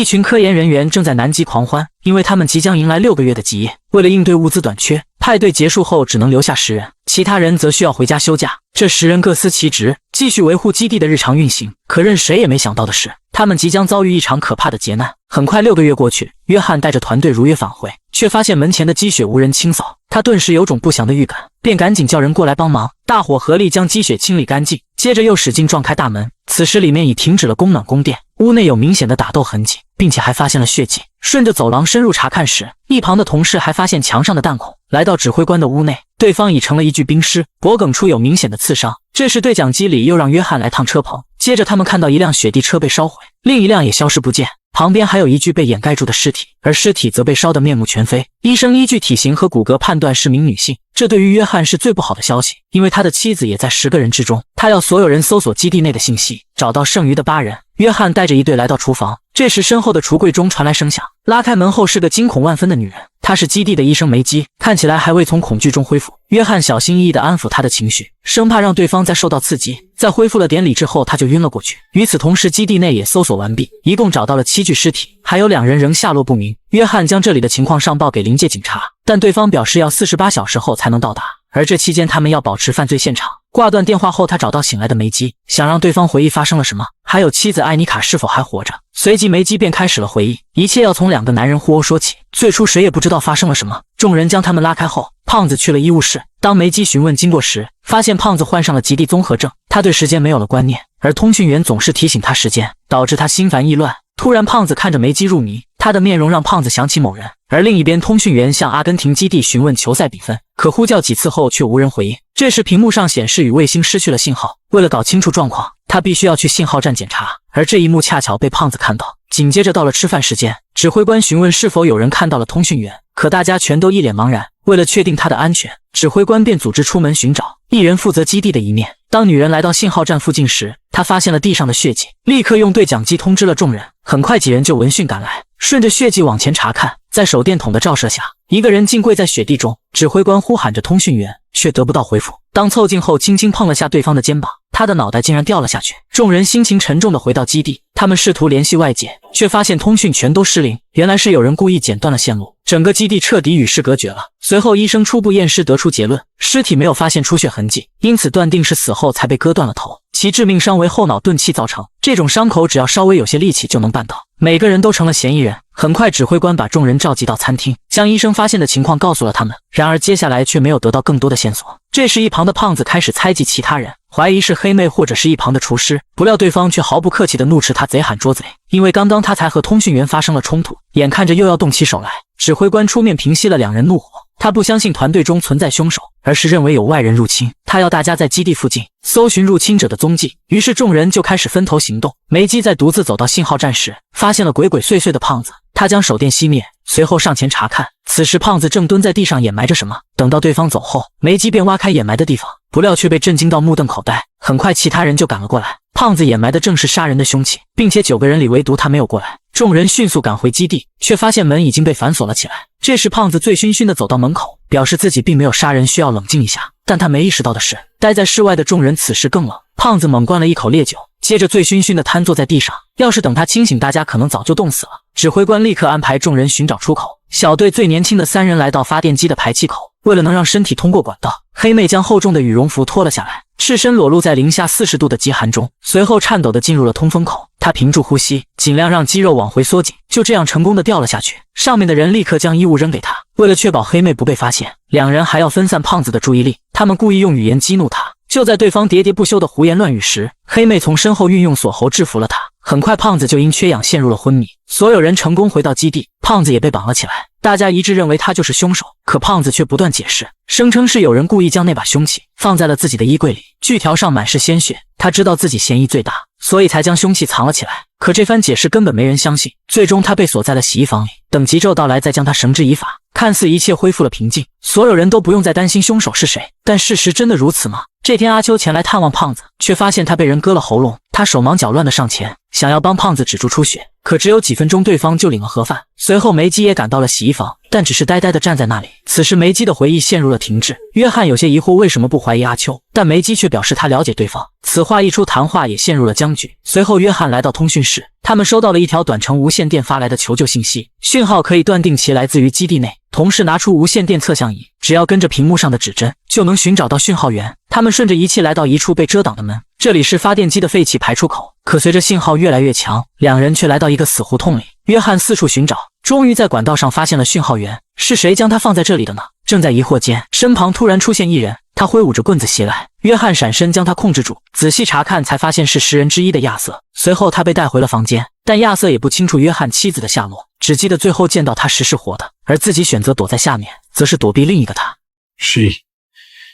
一群科研人员正在南极狂欢，因为他们即将迎来6个月的极夜。为了应对物资短缺，派对结束后只能留下10人，其他人则需要回家休假。这10人各司其职，继续维护基地的日常运行。可任谁也没想到的是，他们即将遭遇一场可怕的劫难。很快6个月过去，约翰带着团队如约返回，却发现门前的积雪无人清扫。他顿时有种不祥的预感，便赶紧叫人过来帮忙。大伙合力将积雪清理干净，接着又使劲撞开大门。此时里面已停止了供暖供电，屋内有明显的打斗痕迹，并且还发现了血迹。顺着走廊深入查看时，一旁的同事还发现墙上的弹孔。来到指挥官的屋内，对方已成了一具冰尸，脖颈处有明显的刺伤。这时对讲机里又让约翰来趟车棚，接着他们看到一辆雪地车被烧毁，另一辆也消失不见。旁边还有一具被掩盖住的尸体，而尸体则被烧得面目全非。医生依据体型和骨骼判断是名女性，这对于约翰是最不好的消息，因为他的妻子也在10个人之中。他要所有人搜索基地内的信息，找到剩余的8人。约翰带着一队来到厨房，这时身后的橱柜中传来声响，拉开门后是个惊恐万分的女人，她是基地的医生梅基，看起来还未从恐惧中恢复。约翰小心翼翼地安抚她的情绪，生怕让对方再受到刺激。在恢复了点理智后，他就晕了过去。与此同时，基地内也搜索完毕，一共找到了7具尸体，还有2人仍下落不明。约翰将这里的情况上报给临界警察，但对方表示要48小时后才能到达，而这期间他们要保持犯罪现场。挂断电话后，他找到醒来的梅基，想让对方回忆发生了什么，还有妻子艾妮卡是否还活着。随即梅基便开始了回忆，一切要从2个男人互殴说起。最初谁也不知道发生了什么，众人将他们拉开后，胖子去了医务室。当梅基询问经过时，发现胖子患上了极地综合症，他对时间没有了观念，而通讯员总是提醒他时间，导致他心烦意乱。突然胖子看着梅基入迷，他的面容让胖子想起某人。而另一边，通讯员向阿根廷基地询问球赛比分，可呼叫几次后却无人回应。这时屏幕上显示与卫星失去了信号，为了搞清楚状况，他必须要去信号站检查，而这一幕恰巧被胖子看到。紧接着到了吃饭时间，指挥官询问是否有人看到了通讯员，可大家全都一脸茫然。为了确定他的安全，指挥官便组织出门寻找，一人负责基地的一面。当女人来到信号站附近时，她发现了地上的血迹，立刻用对讲机通知了众人。很快几人就闻讯赶来，顺着血迹往前查看，在手电筒的照射下，一个人竟跪在雪地中。指挥官呼喊着通讯员，却得不到回复。当凑近后，轻轻碰了下对方的肩膀，他的脑袋竟然掉了下去。众人心情沉重地回到基地，他们试图联系外界，却发现通讯全都失灵。原来是有人故意剪断了线路，整个基地彻底与世隔绝了。随后医生初步验尸得出结论，尸体没有发现出血痕迹，因此断定是死后才被割断了头，其致命伤为后脑钝器造成。这种伤口只要稍微有些力气就能办到，每个人都成了嫌疑人。很快指挥官把众人召集到餐厅，将医生发现的情况告诉了他们，然而接下来却没有得到更多的线索。这时一旁的胖子开始猜忌其他人，怀疑是黑妹或者是一旁的厨师，不料对方却毫不客气地怒斥他贼喊捉贼，因为刚刚他才和通讯员发生了冲突，眼看着又要动起手来。指挥官出面平息了2人怒火，他不相信团队中存在凶手，而是认为有外人入侵，他要大家在基地附近搜寻入侵者的踪迹。于是众人就开始分头行动。梅基在独自走到信号站时，发现了鬼鬼祟祟的胖子，他将手电熄灭，随后上前查看。此时胖子正蹲在地上掩埋着什么，等到对方走后，梅基便挖开掩埋的地方，不料却被震惊到目瞪口呆。很快其他人就赶了过来，胖子掩埋的正是杀人的凶器，并且9个人里唯独他没有过来。众人迅速赶回基地，却发现门已经被反锁了起来。这时胖子醉醺醺地走到门口，表示自己并没有杀人，需要冷静一下。但他没意识到的是，待在室外的众人此时更冷。胖子猛灌了一口烈酒，接着醉醺醺地瘫坐在地上，要是等他清醒，大家可能早就冻死了。指挥官立刻安排众人寻找出口，小队最年轻的3人来到发电机的排气口，为了能让身体通过管道，黑妹将厚重的羽绒服脱了下来，赤身裸露在零下40度的极寒中，随后颤抖地进入了通风口。她屏住呼吸，尽量让肌肉往回缩紧，就这样成功地掉了下去。上面的人立刻将衣物扔给她，为了确保黑妹不被发现，2人还要分散胖子的注意力，他们故意用语言激怒他。就在对方喋喋不休的胡言乱语时，黑妹从身后运用锁喉制服了他。很快胖子就因缺氧陷入了昏迷，所有人成功回到基地，胖子也被绑了起来。大家一致认为他就是凶手，可胖子却不断解释，声称是有人故意将那把凶器放在了自己的衣柜里，锯条上满是鲜血，他知道自己嫌疑最大，所以才将凶器藏了起来。可这番解释根本没人相信，最终他被锁在了洗衣房里，等急骤到来再将他绳之以法。看似一切恢复了平静，所有人都不用再担心凶手是谁，但事实真的如此吗？这天阿秋前来探望胖子，却发现他被人割了喉咙。他手忙脚乱地上前，想要帮胖子止住出血，可只有几分钟，对方就领了盒饭。随后梅基也赶到了洗衣房，但只是呆呆地站在那里。此时梅基的回忆陷入了停滞。约翰有些疑惑为什么不怀疑阿秋，但梅基却表示他了解对方。此话一出，谈话也陷入了僵局。随后约翰来到通讯室，他们收到了一条短程无线电发来的求救信息，讯号可以断定其来自于基地内。同事拿出无线电测向仪，只要跟着屏幕上的指针，就能寻找到讯号源。他们顺着仪器来到一处被遮挡的门，这里是发电机的废气排出口。可随着信号越来越强，两人却来到一个死胡同里。约翰四处寻找，终于在管道上发现了讯号源。是谁将它放在这里的呢？正在疑惑间，身旁突然出现一人，他挥舞着棍子袭来。约翰闪身将他控制住，仔细查看才发现是10人之一的亚瑟。随后他被带回了房间，但亚瑟也不清楚约翰妻子的下落，只记得最后见到他时是活的，而自己选择躲在下面，则是躲避另一个他。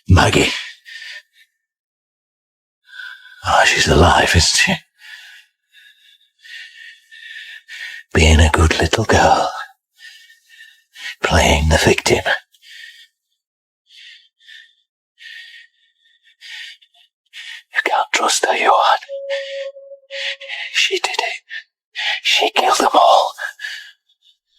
Maggie. Oh, she's alive, isn't she? Being a good little girl. Playing the victim. You can't trust her, Johan. She did it. She killed them all.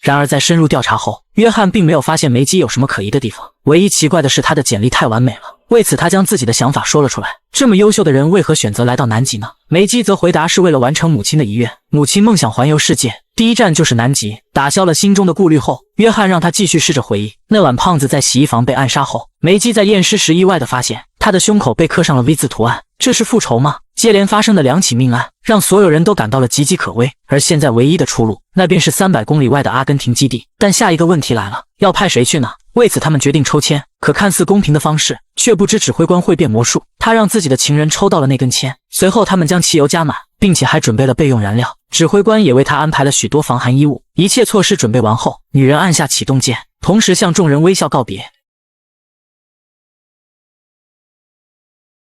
然而在深入调查后，约翰并没有发现梅基有什么可疑的地方。唯一奇怪的是他的简历太完美了，为此他将自己的想法说了出来。这么优秀的人为何选择来到南极呢？梅基则回答是为了完成母亲的遗愿，母亲梦想环游世界，第一站就是南极。打消了心中的顾虑后，约翰让他继续试着回忆。那晚胖子在洗衣房被暗杀后，梅基在验尸时意外地发现他的胸口被刻上了 V 字图案，这是复仇吗？接连发生的2起命案让所有人都感到了岌岌可危，而现在唯一的出路，那便是300公里外的阿根廷基地。但下一个问题来了，要派谁去呢？为此他们决定抽签，可看似公平的方式，却不知指挥官会变魔术。他让自己的情人抽到了那根签，随后他们将汽油加满，并且还准备了备用燃料。指挥官也为他安排了许多防寒衣物。一切措施准备完后，女人按下启动键，同时向众人微笑告别。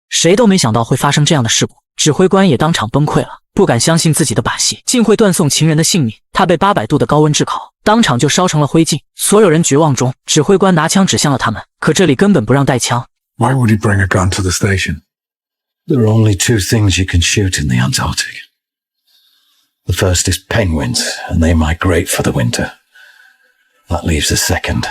谁都没想到会发生这样的事故，指挥官也当场崩溃了，不敢相信自己的把戏竟会断送情人的性命。他被800度的高温炙烤，当场就烧成了灰烬。所有人绝望中，指挥官拿枪指向了他们，可这里根本不让带枪。Why would he bring a gun to the station? There are only 2 things you can shoot in the Antarctic. The first is penguins, and they migrate for the winter. That leaves the second.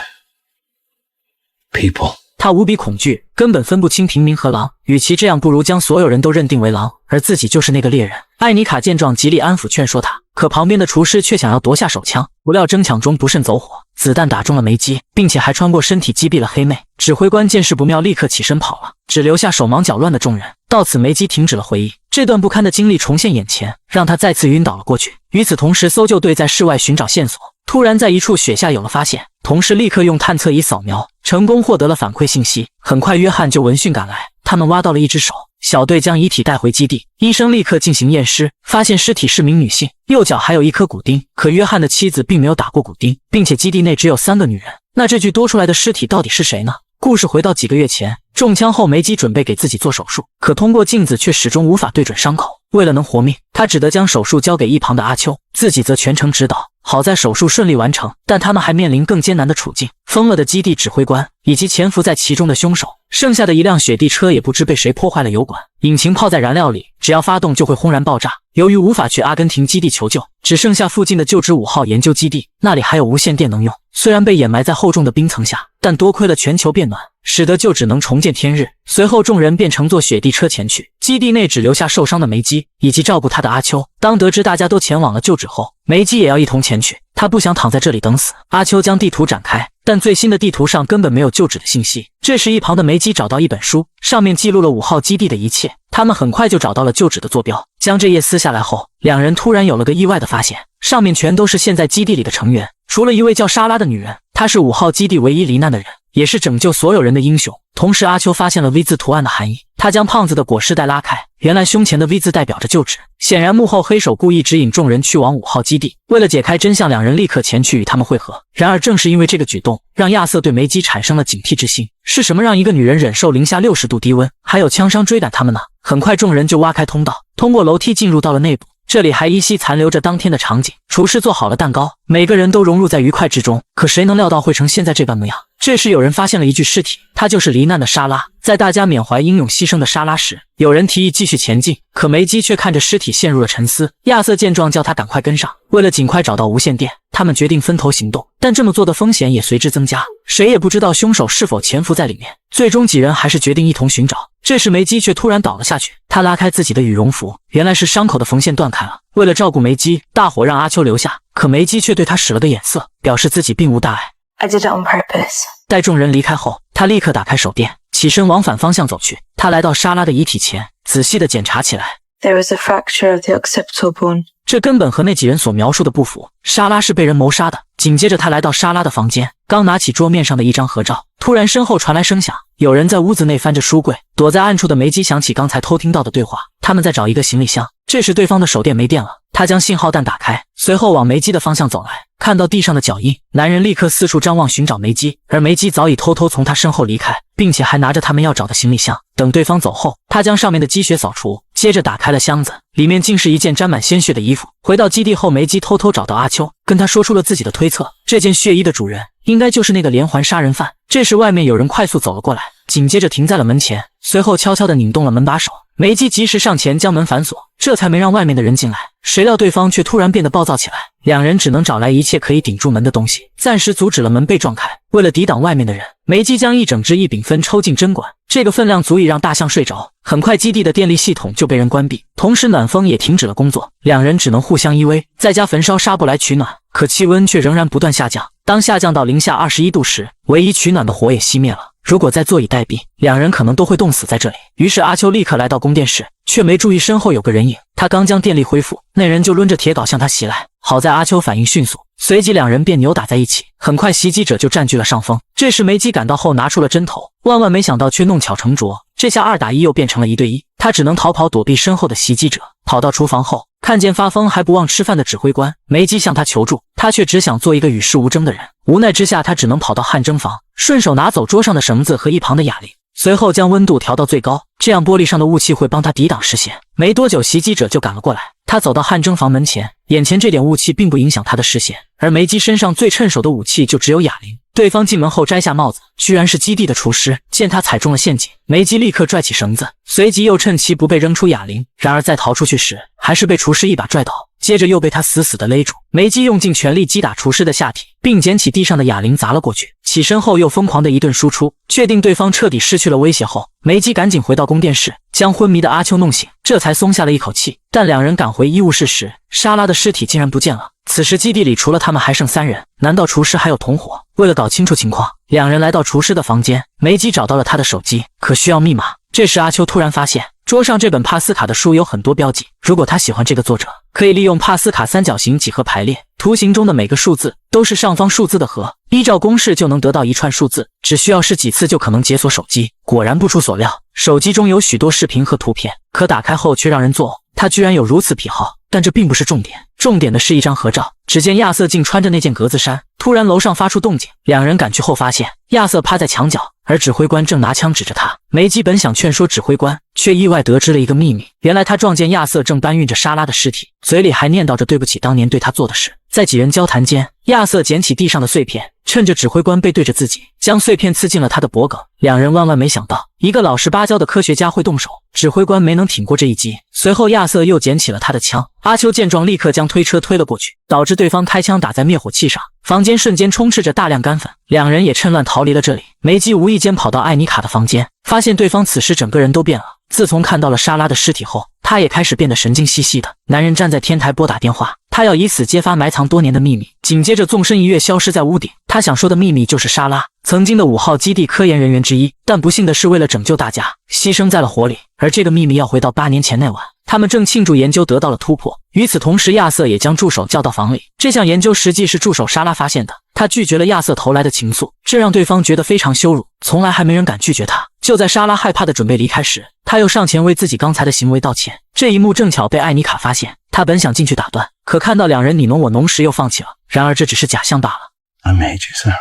People. 他无比恐惧，根本分不清平民和狼，与其这样，不如将所有人都认定为狼，而自己就是那个猎人。艾妮卡见状极力安抚劝说他，可旁边的厨师却想要夺下手枪，不料争抢中不慎走火，子弹打中了梅基，并且还穿过身体击毙了黑妹。指挥官见势不妙，立刻起身跑了，只留下手忙脚乱的众人。到此梅基停止了回忆，这段不堪的经历重现眼前，让他再次晕倒了过去。与此同时，搜救队在室外寻找线索，突然在一处雪下有了发现，同事立刻用探测仪扫描，成功获得了反馈信息。很快约翰就闻讯赶来，他们挖到了一只手，小队将遗体带回基地，医生立刻进行验尸，发现尸体是名女性，右脚还有1颗骨钉。可约翰的妻子并没有打过骨钉，并且基地内只有3个女人，那这具多出来的尸体到底是谁呢？故事回到几个月前，中枪后梅基准备给自己做手术，可通过镜子却始终无法对准伤口。为了能活命，他只得将手术交给一旁的阿秋，自己则全程指导。好在手术顺利完成，但他们还面临更艰难的处境。疯了的基地指挥官以及潜伏在其中的凶手，剩下的一辆雪地车也不知被谁破坏了油管，引擎泡在燃料里，只要发动就会轰然爆炸。由于无法去阿根廷基地求救，只剩下附近的旧址5号研究基地，那里还有无线电能用。虽然被掩埋在厚重的冰层下，但多亏了全球变暖，使得旧址能重见天日。随后众人便乘坐雪地车前去，基地内只留下受伤的梅基以及照顾他的阿秋。当得知大家都前往了旧址后，梅基也要一同前去，他不想躺在这里等死。阿秋将地图展开，但最新的地图上根本没有旧址的信息。这时一旁的梅基找到一本书，上面记录了5号基地的一切。他们很快就找到了旧址的坐标，将这页撕下来后，两人突然有了个意外的发现，上面全都是现在基地里的成员，除了一位叫莎拉的女人，她是5号基地唯一罹难的人，也是拯救所有人的英雄。同时阿秋发现了 V 字图案的含义，他将胖子的裹尸带拉开，原来胸前的 V 字代表着旧址，显然幕后黑手故意指引众人去往5号基地。为了解开真相，两人立刻前去与他们会合。然而正是因为这个举动，让亚瑟对梅基产生了警惕之心。是什么让一个女人忍受零下60度低温，还有枪伤追赶他们呢？很快众人就挖开通道，通过楼梯进入到了内部。这里还依稀残留着当天的场景。厨师做好了蛋糕，每个人都融入在愉快之中。可谁能料到会成现在这般模样？这时有人发现了一具尸体，他就是罹难的莎拉。在大家缅怀英勇牺牲的莎拉时，有人提议继续前进，可梅基却看着尸体陷入了沉思。亚瑟见状叫他赶快跟上。为了尽快找到无线电，他们决定分头行动，但这么做的风险也随之增加，谁也不知道凶手是否潜伏在里面。最终几人还是决定一同寻找。这时梅基却突然倒了下去，他拉开自己的羽绒服，原来是伤口的缝线断开了。为了照顾梅基，大伙让阿秋留下，可梅基却对他使了个眼色，表示自己并无大碍。 I did it on purpose. 待众人离开后，他立刻打开手电，起身往反方向走去。他来到莎拉的遗体前，仔细地检查起来。 There was a fracture of the occipital bone. 这根本和那几人所描述的不符。莎拉是被人谋杀的。紧接着，他来到莎拉的房间，刚拿起桌面上的一张合照，突然身后传来声响，有人在屋子内翻着书柜。躲在暗处的梅基想起刚才偷听到的对话，他们在找一个行李箱。这时对方的手电没电了，他将信号弹打开，随后往梅基的方向走来。看到地上的脚印，男人立刻四处张望寻找梅基，而梅基早已偷偷从他身后离开，并且还拿着他们要找的行李箱。等对方走后，他将上面的积雪扫除，接着打开了箱子，里面竟是一件沾满鲜血的衣服。回到基地后，梅基偷偷找到阿秋，跟他说出了自己的推测，这件血衣的主人应该就是那个连环杀人犯。这时外面有人快速走了过来，紧接着停在了门前，随后悄悄地拧动了门把手。梅基及时上前将门反锁，这才没让外面的人进来。谁料对方却突然变得暴躁起来，两人只能找来一切可以顶住门的东西，暂时阻止了门被撞开。为了抵挡外面的人，梅基将一整只异丙酚抽进针管，这个分量足以让大象睡着。很快基地的电力系统就被人关闭，同时暖风也停止了工作，两人只能互相依偎，在家焚烧纱布来取暖。可气温却仍然不断下降，当下降到零下21度时，唯一取暖的火也熄灭了。如果再坐以待毙，两人可能都会冻死在这里。于是阿秋立刻来到供电室，却没注意身后有个人影。他刚将电力恢复，那人就抡着铁镐向他袭来。好在阿秋反应迅速，随即两人便扭打在一起。很快袭击者就占据了上风。这时梅基赶到后拿出了针头，万万没想到却弄巧成拙，这下2打1又变成了1对1。他只能逃跑躲避身后的袭击者。跑到厨房后，看见发疯还不忘吃饭的指挥官，梅基向他求助，他却只想做一个与世无争的人。无奈之下，他只能跑到汗蒸房，顺手拿走桌上的绳子和一旁的哑铃，随后将温度调到最高，这样玻璃上的雾气会帮他抵挡视线。没多久，袭击者就赶了过来。他走到汗蒸房门前，眼前这点雾气并不影响他的视线，而梅基身上最趁手的武器就只有哑铃。对方进门后摘下帽子，居然是基地的厨师。见他踩中了陷阱，梅基立刻拽起绳子，随即又趁其不备扔出哑铃。然而在逃出去时，还是被厨师一把拽倒，接着又被他死死地勒住。梅基用尽全力击打厨师的下体，并捡起地上的哑铃砸了过去。起身后又疯狂的一顿输出，确定对方彻底失去了威胁后，梅基赶紧回到供电室，将昏迷的阿秋弄醒，这才松下了一口气。但两人赶回医务室时，莎拉的尸体竟然不见了。此时基地里除了他们还剩3人，难道厨师还有同伙？为了搞清楚情况，两人来到厨师的房间，梅基找到了他的手机，可需要密码。这时阿秋突然发现桌上这本帕斯卡的书有很多标记，如果他喜欢这个作者，可以利用帕斯卡三角形几何排列，图形中的每个数字都是上方数字的和，依照公式就能得到一串数字，只需要试几次就可能解锁手机。果然不出所料，手机中有许多视频和图片，可打开后却让人作呕，他居然有如此癖好。但这并不是重点，重点的是一张合照。只见亚瑟竟穿着那件格子衫，突然楼上发出动静，两人赶去后发现亚瑟趴在墙角，而指挥官正拿枪指着他。梅基本想劝说指挥官，却意外得知了一个秘密，原来他撞见亚瑟正搬运着莎拉的尸体，嘴里还念叨着对不起当年对他做的事。在几人交谈间，亚瑟捡起地上的碎片，趁着指挥官背对着自己，将碎片刺进了他的脖颈。两人万万没想到，一个老实巴交的科学家会动手，指挥官没能挺过这一击。随后亚瑟又捡起了他的枪，阿秋见状立刻将推车推了过去，导致对方开枪打在灭火器上，房间瞬间充斥着大量干粉。两人也趁乱逃离了这里。梅基无意间跑到艾妮卡的房间，发现对方此时整个人都变了。自从看到了莎拉的尸体后，他也开始变得神经兮兮的。男人站在天台拨打电话，他要以此揭发埋藏多年的秘密。紧接着纵身一跃消失在屋顶，他想说的秘密就是莎拉曾经的5号基地科研人员之一，但不幸的是为了拯救大家，牺牲在了火里。而这个秘密要回到8年前那晚，他们正庆祝研究得到了突破。与此同时，亚瑟也将助手叫到房里，这项研究实际是助手莎拉发现的。他拒绝了亚瑟投来的情愫，这让对方觉得非常羞辱，从来还没人敢拒绝他。就在莎拉害怕的准备离开时，他又上前为自己刚才的行为道歉。这一幕正巧被艾妮卡发现，他本想进去打断，可看到两人你侬我侬时又放弃了。然而这只是假象罢了。 I made you, Sarah.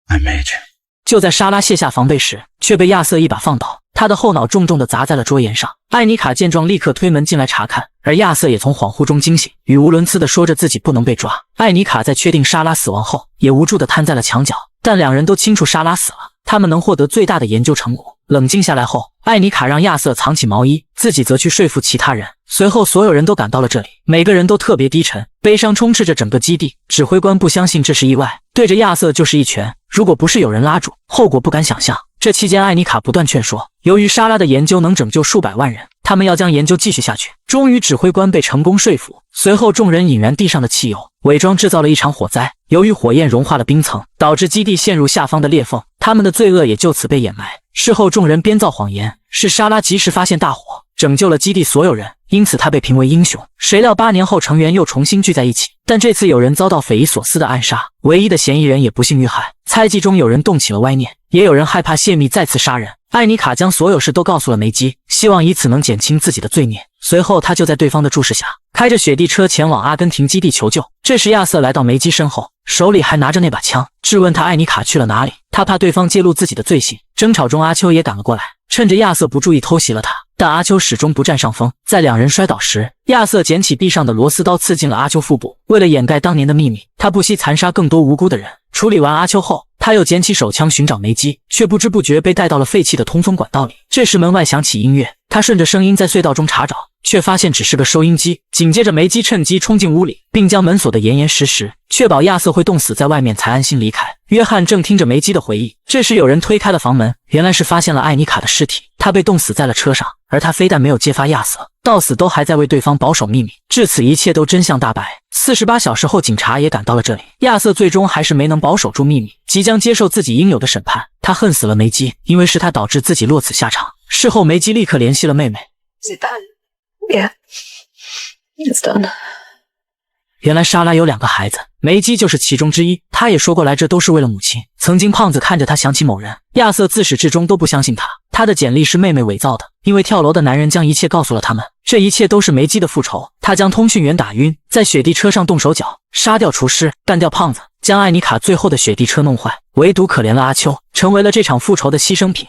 I made you. 就在莎拉卸下防备时，却被亚瑟一把放倒。他的后脑重重地砸在了桌沿上。艾妮卡见状，立刻推门进来查看，而亚瑟也从恍惚中惊醒，语无伦次地说着自己不能被抓。艾妮卡在确定莎拉死亡后，也无助地瘫在了墙角，但两人都清楚莎拉死了，他们能获得最大的研究成果。冷静下来后，艾妮卡让亚瑟藏起毛衣，自己则去说服其他人。随后所有人都赶到了这里，每个人都特别低沉，悲伤充斥着整个基地。指挥官不相信这是意外，对着亚瑟就是一拳，如果不是有人拉住，后果不敢想象。这期间艾妮卡不断劝说，由于莎拉的研究能拯救数百万人，他们要将研究继续下去。终于指挥官被成功说服，随后众人引燃地上的汽油，伪装制造了一场火灾。由于火焰融化了冰层，导致基地陷入下方的裂缝，他们的罪恶也就此被掩埋。事后众人编造谎言，是莎拉及时发现大火，拯救了基地所有人，因此他被评为英雄。谁料8年后成员又重新聚在一起，但这次有人遭到匪夷所思的暗杀，唯一的嫌疑人也不幸遇害。猜忌中有人动起了歪念，也有人害怕泄密再次杀人。艾妮卡将所有事都告诉了梅基，希望以此能减轻自己的罪孽。随后他就在对方的注视下，开着雪地车前往阿根廷基地求救。这时亚瑟来到梅基身后，手里还拿着那把枪，质问他艾妮卡去了哪里。他怕对方揭露自己的罪行。争吵中阿秋也赶了过来，趁着亚瑟不注意偷袭了他，但阿秋始终不占上风。在两人摔倒时，亚瑟捡起地上的螺丝刀刺进了阿秋腹部。为了掩盖当年的秘密，他不惜残杀更多无辜的人。处理完阿秋后，他又捡起手枪寻找梅基，却不知不觉被带到了废弃的通风管道里。这时门外响起音乐，他顺着声音在隧道中查找，却发现只是个收音机。紧接着梅基趁机冲进屋里，并将门锁得严严实实，确保亚瑟会冻死在外面才安心离开。约翰正听着梅基的回忆，这时有人推开了房门，原来是发现了艾妮卡的尸体，她被冻死在了车上，而他非但没有揭发亚瑟，到死都还在为对方保守秘密。至此一切都真相大白。48小时后，警察也赶到了这里，亚瑟最终还是没能保守住秘密，即将接受自己应有的审判。他恨死了梅基，因为是他导致自己落此下场。事后梅基立刻联系了妹妹。 Is it done? Yeah. It's done. 原来莎拉有2个孩子，梅基就是其中之一。他也说过来这都是为了母亲。曾经胖子看着他想起某人，亚瑟自始至终都不相信他。他的简历是妹妹伪造的，因为跳楼的男人将一切告诉了他们，这一切都是梅基的复仇。他将通讯员打晕，在雪地车上动手脚，杀掉厨师，干掉胖子，将艾妮卡最后的雪地车弄坏。唯独可怜了阿秋，成为了这场复仇的牺牲品。